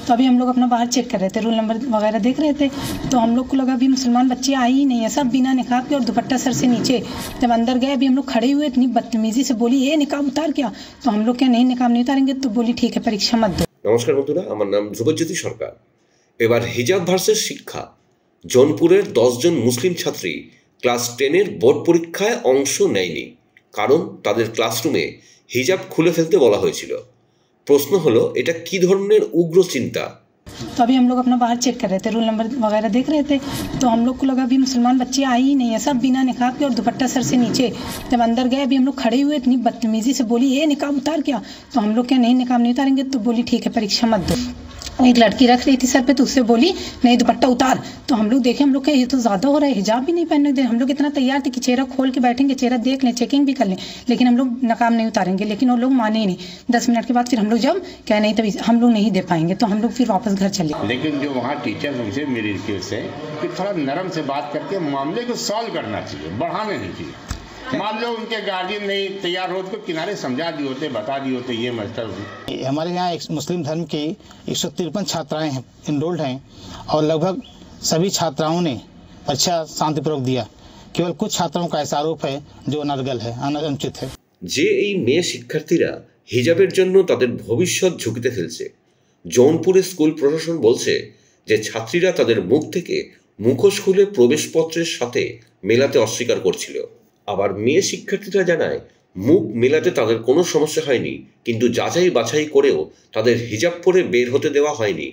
तो अभी हम लोग अपना बाहर चेक कर रहे थे, रोल नंबर वगैरह देख रहे थे, तो हम लोग को लगा अभी मुसलमान बच्चे आई ही नहीं है, सब बिना निकाब के और दुपट्टा सर से नीचे। जब अंदर गए अभी हम लोग खड़े हुए, इतनी बदतमीजी से बोली ये निकाब उतार क्या, तो हम लोग क्या नहीं निकाब नहीं उतारेंगे, तो बोली ठीक है परीक्षा मत दो। नमस्कार बंधुरा, আমার নাম ধ্রুবজ্যোতি সরকার। এবার হিজাব ভার্সেস শিক্ষা। জৌনপুরের 10 জন মুসলিম ছাত্রী ক্লাস 10 বোর্ড পরীক্ষায় অংশ নেয়নি, কারণ তাদের ক্লাসরুমে হিজাব খুলে ফেলতে বলা হয়েছিল। প্রশ্ন হলো, এটা কি ধরনের উগ্র চিন্তা? तो अभी हम लोग अपना बाहर चेक कर रहे थे, रोल नंबर वगैरह देख रहे थे, तो हम लोग को लगा अभी मुसलमान बच्चे आई ही नहीं है, सब बिना निकाब के और दुपट्टा सर से नीचे। जब अंदर गए अभी हम लोग खड़े हुए, इतनी बदतमीजी से बोली ये निकाब उतार क्या, तो हम लोग क्या नहीं निकाब नहीं उतारेंगे, तो बोली ठीक है परीक्षा मत दो। एक लड़की रख रही थी सर पे, तो उससे बोली नहीं दुपट्टा उतार, तो हम लोग देखे, हम लोग क्या ये तो ज़्यादा हो रहा है, हिजाब भी नहीं पहनने दे। हम लोग इतना तैयार थे कि चेहरा खोल के बैठेंगे, चेहरा देख लें, चेकिंग भी कर लें, लेकिन हम लोग नकाब नहीं उतारेंगे, लेकिन वो लोग माने ही नहीं। 10 मिनट के बाद फिर हम लोग जब क्या नहीं तभी हम लोग नहीं दे पाएंगे, तो हम लोग फिर वापस घर चले। लेकिन जो वहाँ टीचर उनसे मेरी रिक्वेस्ट है कि थोड़ा नरम से बात करके मामले को सॉल्व करना चाहिए, बढ़ाने नहीं चाहिए। मान लो उनके गार्जियन नहीं तैयार हो तो किनारे समझा दिए होते, बता दिए होते ये मसला। हमारे यहाँ एक मुस्लिम धर्म की 153 छात्राएं हैं, इनरोल्ड हैं, और लगभग सभी छात्राओं ने परीक्षा शांतिपूर्वक दिया। केवल कुछ छात्राओं का ऐसा आरोप है जो अनर्गल है, अनुचित है। যে এই মেয়ে শিক্ষার্থীরা হিজাবের জন্য তাদের ভবিষ্যৎ ঝুঁকিতে ফেলছে। জৌনপুরের স্কুল প্রশাসন বলছে যে ছাত্রীরা তাদের মুখ থেকে মুখোশ খুলে প্রবেশপত্রের সাথে মেলাতে অস্বীকার করছিল। আবার মেয়ে শিক্ষার্থীরা জানায় মুখ মেলাতে তাদের কোনো সমস্যা হয়নি, কিন্তু যাচাই বাছাই করেও তাদের হিজাব পরে বের হতে দেওয়া হয়নি।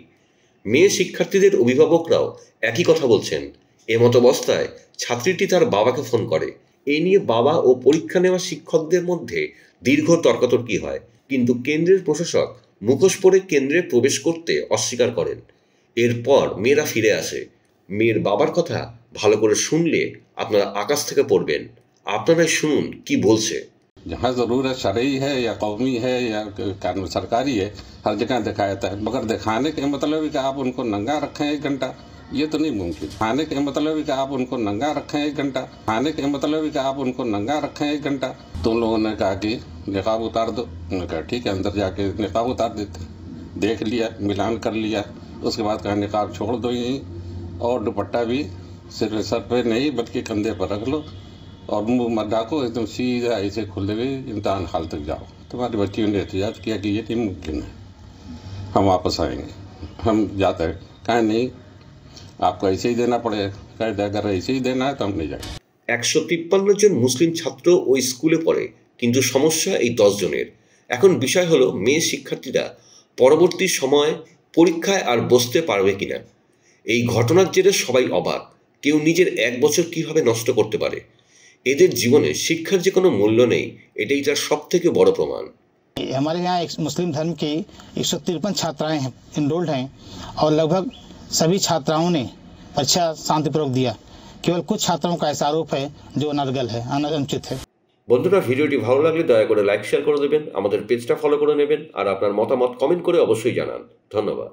মেয়ে শিক্ষার্থীদের অভিভাবকরাও একই কথা বলছেন। এমতাবস্থায় ছাত্রীটি তার বাবাকে ফোন করে। এ নিয়ে বাবা ও পরীক্ষা নেওয়া শিক্ষকদের মধ্যে দীর্ঘ তর্কাতর্কি হয়, কিন্তু কেন্দ্রের প্রশাসক মুখোশ পরে কেন্দ্রে প্রবেশ করতে অস্বীকার করেন। এরপর মেয়েরা ফিরে আসে। মেয়ের বাবার কথা ভালো করে শুনলে আপনারা আকাশ থেকে পড়বেন। আপনারাই শুনুন কি বলছে। जहाँ ज़रूरत शरई है या कौमी है या सरकारी है, हर जगह दिखाया जाता है, मगर दिखाने के मतलब है कि आप उनको नंगा रखें 1 घंटा, ये तो नहीं मुमकिन। खाने के मतलब है कि आप उनको नंगा रखें 1 घंटा, खाने के मतलब है कि आप उनको नंगा रखें 1 घंटा। तो उन लोगों ने कहा कि निकाब उतार दो। उन्होंने कहा ठीक है, अंदर जाके निकाब उतार देते। देख लिया, मिलान कर लिया, उसके बाद कहा निकाब छोड़ दो यहीं, और दुपट्टा भी सिर्फ सर पे नहीं बल्कि कंधे पर रख लो और मुंह मत ढाको, एकदम सीधा ऐसे खुले हुए इम्तहान हाल तक जाओ। तुम्हारी बच्चियों ने एहतियात किया कि ये नहीं मुमकिन है, हम वापस आएंगे, हम जाते हैं। कहा नहीं, आपको ऐसे ही देना पड़ेगा। कहे अगर ऐसे ही देना है तो हम नहीं जाएंगे। 153 জন মুসলিম ছাত্র ওই স্কুলে পড়ে, কিন্তু সমস্যা এই 10 জনের। এখন বিষয় হলো মেয়ে শিক্ষার্থীরা পরবর্তী সময় পরীক্ষায় আর বসতে পারবে কিনা। এই ঘটনার জেরে সবাই অবাক। কেউ নিজের 1 বছর কিভাবে নষ্ট করতে পারে। এদের জীবনে শিক্ষার যে কোনো মূল্য নেই, এটাই তার সবথেকে বড় প্রমাণ। हमारे यहाँ एक मुस्लिम धर्म की 153 छात्राएं हैं, इनरोल्ड हैं, और लगभग सभी छात्राओं ने परीक्षा शांतिपूर्वक दिया। केवल कुछ छात्राओं का ऐसा आरोप है जो अनर्गल है, अनुचित है। বন্ধুরা, ভিডিওটি ভালো লাগলে দয়া করে লাইক শেয়ার করে দেবেন, আমাদের পেজটা ফলো করে নেবেন, আর আপনার মতামত কমেন্ট করে অবশ্যই জানান। ধন্যবাদ।